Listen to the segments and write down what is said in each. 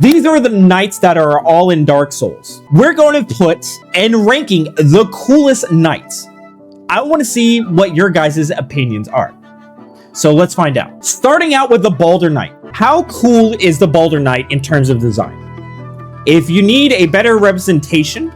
These are the knights that are all in Dark Souls. We're going to put in ranking the coolest knights. I want to see what your guys' opinions are. So let's find out. Starting out with the Baldur Knight. How cool is the Baldur Knight in terms of design? If you need a better representation,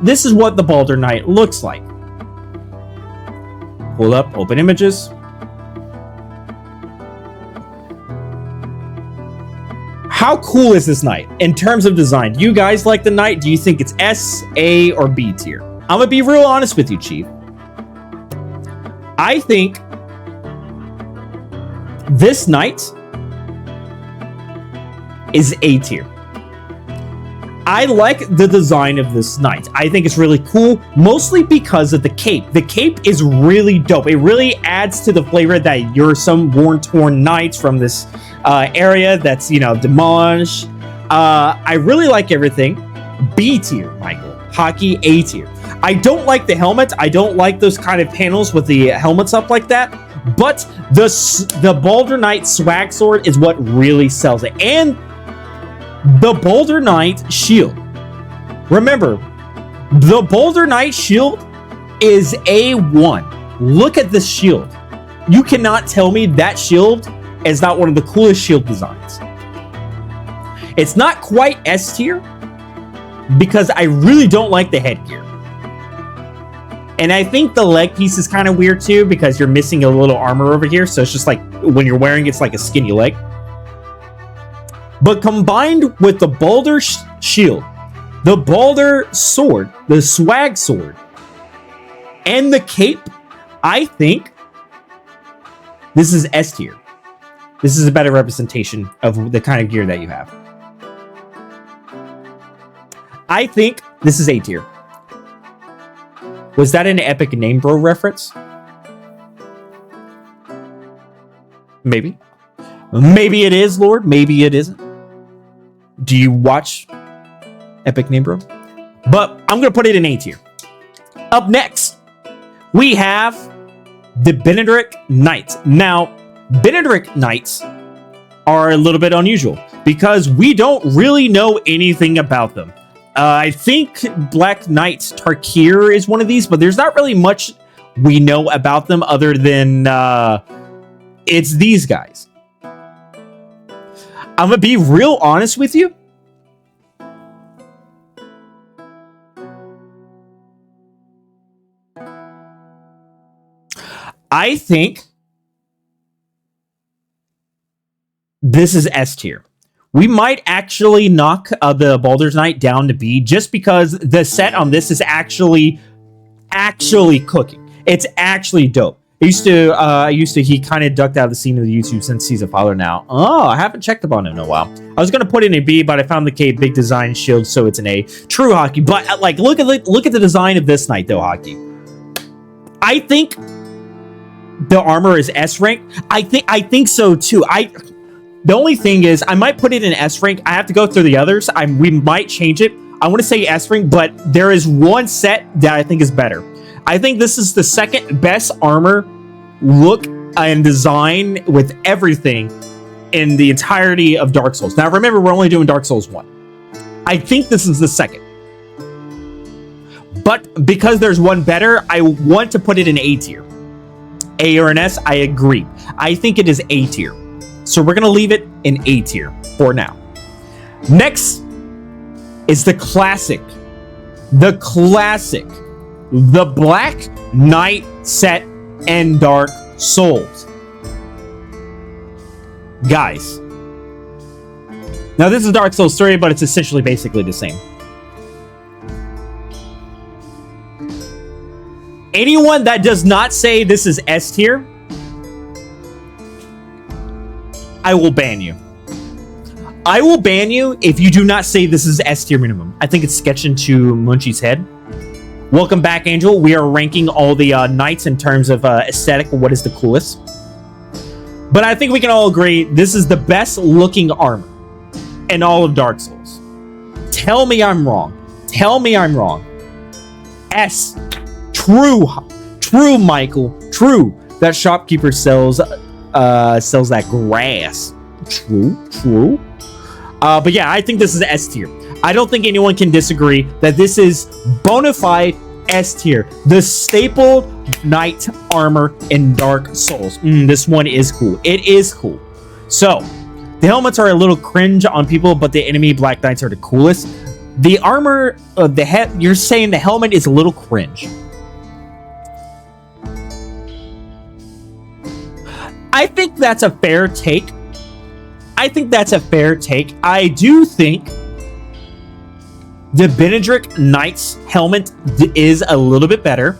this is what the Baldur Knight looks like. Pull up, open images. How cool is this knight in terms of design? Do you guys like the knight? Do you think it's S, A, or B tier? I'm gonna be real honest with you, Chief. I think this knight is A tier. I like the design of this knight. I think it's really cool, mostly because of the cape. The cape is really dope. It really adds to the flavor that you're some worn-torn knights from this area that's, you know, demolished. I really like everything. B tier, Michael. Hockey, A tier. I don't like the helmet. I don't like those kind of panels with the helmets up like that. But the Baldur Knight swag sword is what really sells it. And the Baldur Knight shield. Remember, the Baldur Knight shield is A1. Look at this shield. You cannot tell me that shield is not one of the coolest shield designs. It's not quite S tier because I really don't like the headgear. And I think the leg piece is kind of weird too because you're missing a little armor over here. So it's just like when you're wearing it's like a skinny leg. But combined with the Baldur shield, the Baldur sword, the swag sword, and the cape, I think this is S tier. This is a better representation of the kind of gear that you have. I think this is A tier. Was that an Epic Name Bro reference? Maybe. Maybe it is, Lord. Maybe it isn't. Do you watch Epic Name Bro? But I'm going to put it in A tier. Up next, we have the Benedict Knights. Now, Benedict Knights are a little bit unusual because we don't really know anything about them. I think Black Knight Tarkir is one of these, but there's not really much we know about them other than it's these guys. I'm gonna be real honest with you. I think this is S tier. We might actually knock the Baldur's Knight down to B just because the set on this is actually cooking. It's actually dope. He kind of ducked out of the scene of the YouTube since he's a father now. Oh, I haven't checked up on him in a while. I was gonna put it in a B, but I found the K big design shield, so it's an A. True Hockey, but like look at the design of this knight though, Hockey. I think the armor is S rank. I think so too. The only thing is, I might put it in S rank. I have to go through the others. We might change it. I want to say S rank, but there is one set that I think is better. I think this is the second best armor look and design with everything in the entirety of Dark Souls. Now, remember, we're only doing Dark Souls 1. I think this is the second. But because there's one better, I want to put it in A tier. A or an S, I agree. I think it is A tier. So we're going to leave it in A tier for now. Next is the classic. The Black Knight set in Dark Souls. Guys. Now this is Dark Souls 3, but it's essentially basically the same. Anyone that does not say this is S tier, I will ban you. I will ban you if you do not say this is S tier minimum. I think it's sketched into Munchie's head. Welcome back, Angel. We are ranking all the knights in terms of aesthetic. What is the coolest? But I think we can all agree this is the best looking armor in all of Dark Souls. Tell me I'm wrong. Tell me I'm wrong. S. True, Michael. True. That shopkeeper sells that grass. True. But yeah, I think this is S tier. I don't think anyone can disagree that this is bona fide S tier. The staple knight armor in Dark Souls. This one is cool. It is cool. So, the helmets are a little cringe on people, but the enemy Black Knights are the coolest. The armor, the head, you're saying the helmet is a little cringe. I think that's a fair take. I do think the Benedric Knight's helmet is a little bit better.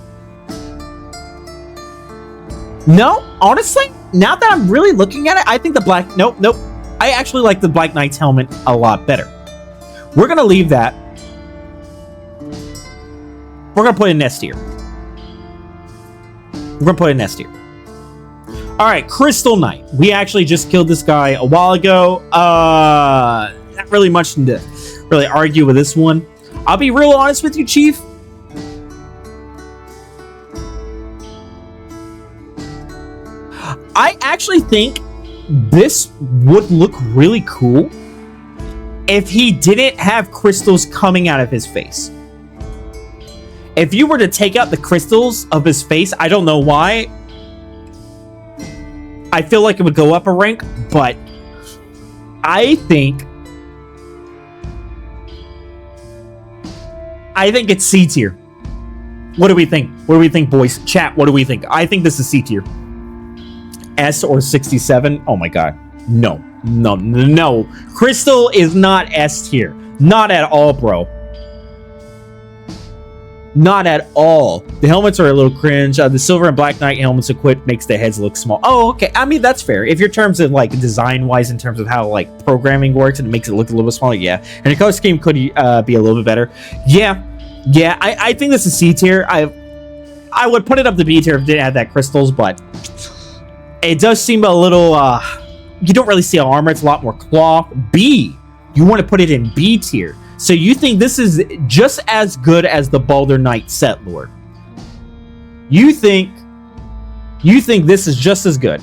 No, honestly, now that I'm really looking at it, I think the black... Nope. I actually like the Black Knight's helmet a lot better. We're going to leave that. We're going to put it in S tier. All right, Crystal Knight. We actually just killed this guy a while ago. Not really much to really argue with this one. I'll be real honest with you, Chief. I actually think this would look really cool if he didn't have crystals coming out of his face. If you were to take out the crystals of his face, I don't know why, I feel like it would go up a rank, but I think it's C tier. What do we think? What do we think, boys? Chat, what do we think? I think this is C tier. S or 67? Oh my god. No. Crystal is not S tier. Not at all, bro. Not at all. The helmets are a little cringe. The Silver and Black Knight helmets equipped makes the heads look small. Oh, okay. I mean, that's fair. If your terms of like design-wise, in terms of how like programming works, and it makes it look a little bit smaller, yeah. And the color scheme could be a little bit better. Yeah. I think this is C tier. I would put it up to B tier if it didn't have that crystals, but it does seem a little. You don't really see armor. It's a lot more cloth. B. You want to put it in B tier. So you think this is just as good as the Baldur Knight set, Lord? You think this is just as good?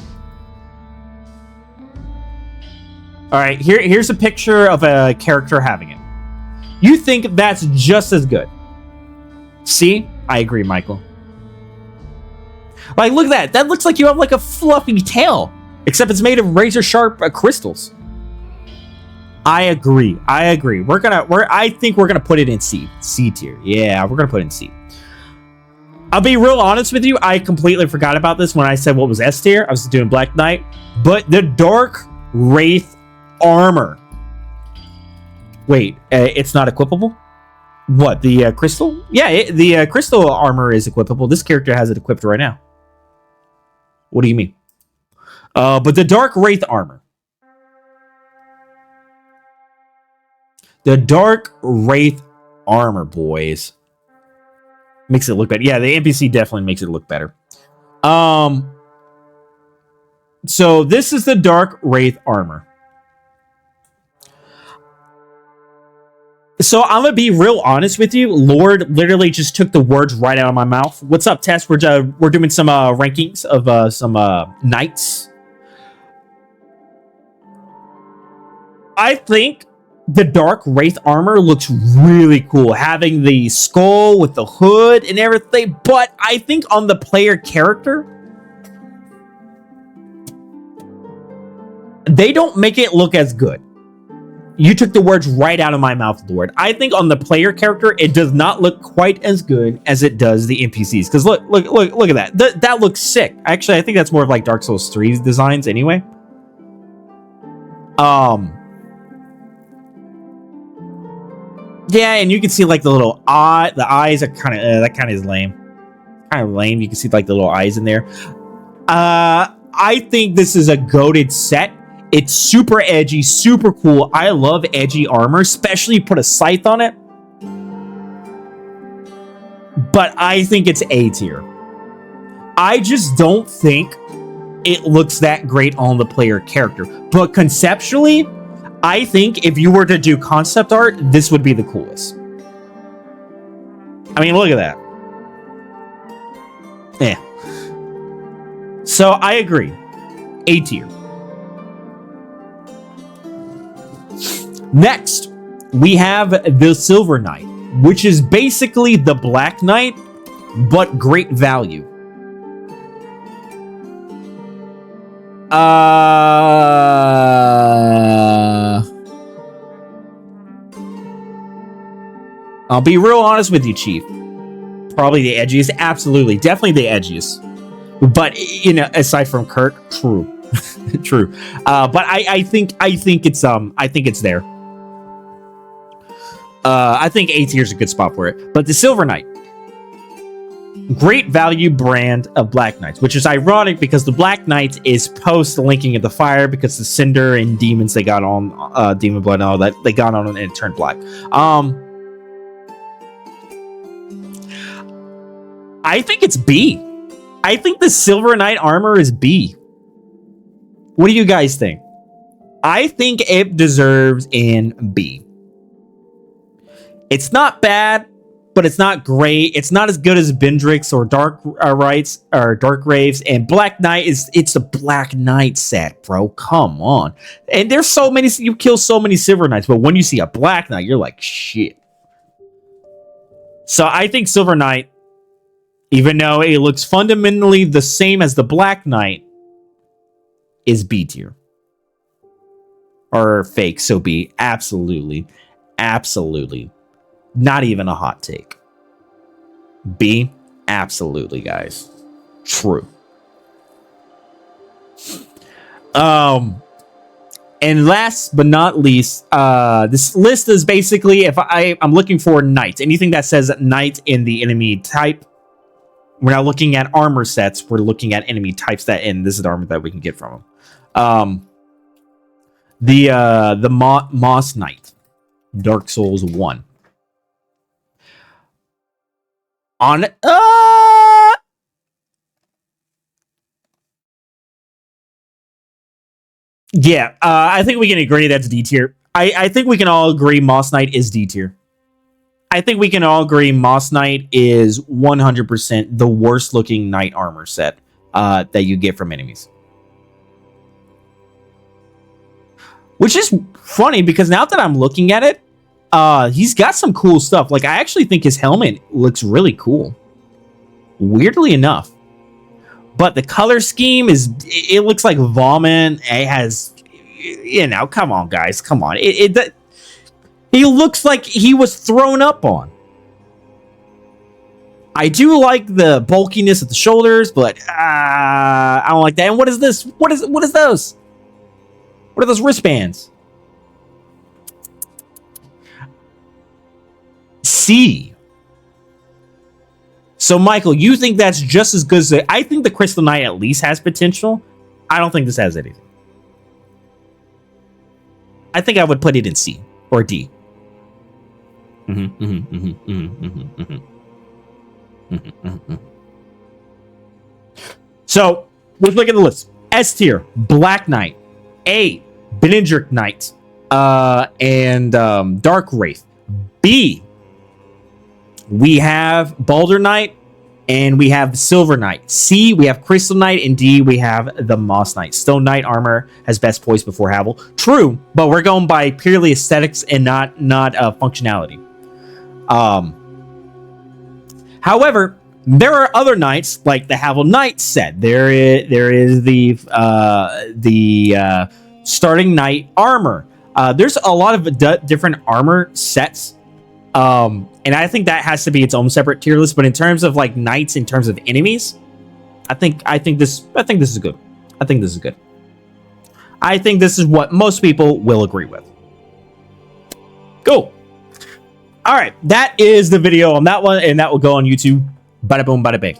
All right, here's a picture of a character having it. You think that's just as good? See, I agree, Michael. Like, look at that. That looks like you have like a fluffy tail, except it's made of razor sharp crystals. I agree. I think we're gonna put it in C tier. Yeah, we're gonna put it in C. I'll be real honest with you. I completely forgot about this when I said what was S tier. I was doing Black Knight, but the Dark Wraith armor. Wait, it's not equipable? What, the crystal? Yeah, the crystal armor is equipable. This character has it equipped right now. What do you mean? But the Dark Wraith armor. The Dark Wraith armor, boys. Makes it look better. Yeah, the NPC definitely makes it look better. So this is the Dark Wraith armor. So I'm gonna be real honest with you. Lord literally just took the words right out of my mouth. What's up, Tess? We're doing some rankings of some knights. I think the Dark Wraith armor looks really cool, having the skull with the hood and everything, but I think on the player character, they don't make it look as good. You took the words right out of my mouth, Lord. I think on the player character, it does not look quite as good as it does the NPCs. Because look at that. That looks sick. Actually, I think that's more of like Dark Souls 3's designs anyway. Yeah, and you can see like the little eye. The eyes are kind of that kind of is lame. Kind of lame. You can see like the little eyes in there. I think this is a goated set. It's super edgy, super cool. I love edgy armor, especially put a scythe on it. But I think it's A tier. I just don't think it looks that great on the player character. But conceptually, I think if you were to do concept art, this would be the coolest. I mean, look at that. Yeah. So I agree. A tier. Next, we have the Silver Knight, which is basically the Black Knight, but great value. I'll be real honest with you, Chief. Probably the edgiest. Absolutely. Definitely the edgiest. But, you know, aside from Kirk, true. True. But I think it's there. I think A tier is a good spot for it. But the Silver Knight, great value brand of Black Knights, which is ironic because the Black Knight is post the linking of the fire because the Cinder and demons they got on Demon Blood and all that they got on and it turned black. I think it's B. I think the Silver Knight armor is B. What do you guys think? I think it deserves in B. It's not bad, but it's not great. It's not as good as Bendrix or Dark Rites or Dark Graves. And Black Knight it's a Black Knight set, bro. Come on. And there's so many, you kill so many Silver Knights, but when you see a Black Knight, you're like, shit. So I think Silver Knight, even though it looks fundamentally the same as the Black Knight, is B tier. Or fake, so B. Absolutely. Absolutely. Not even a hot take. B? Absolutely, guys. True. And last but not least, this list is basically, if I'm looking for knights, anything that says knight in the enemy type. We're not looking at armor sets. We're looking at enemy types that, and this is the armor that we can get from them. The Moss Knight, Dark Souls 1. On yeah, I think we can agree that's D tier. I think we can all agree Moss Knight is D tier. I think we can all agree Moss Knight is 100% the worst looking knight armor set that you get from enemies. Which is funny because now that I'm looking at it, he's got some cool stuff. Like, I actually think his helmet looks really cool. Weirdly enough. But the color scheme it looks like vomit. It has, you know, come on, guys. Come on. He looks like he was thrown up on. I do like the bulkiness of the shoulders, but I don't like that. And what is this? What is those? What are those wristbands? C. So, Michael, you think that's just as good as I think the Crystal Knight at least has potential. I don't think this has anything. I think I would put it in C or D. So, let's look at the list. S tier, Black Knight. A, Benedric Knight. And Dark Wraith. B, we have Baldur Knight. And we have Silver Knight. C, we have Crystal Knight. And D, we have the Moss Knight. Stone Knight armor has best poise before Havel. True, but we're going by purely aesthetics and not functionality. However, there are other knights like the Havel Knight set. There is the starting knight armor. There's a lot of different armor sets. And I think that has to be its own separate tier list. But in terms of like knights, in terms of enemies, I think this is good. I think this is good. I think this is what most people will agree with. Cool. All right, that is the video on that one, and that will go on YouTube. Bada boom, bada bing.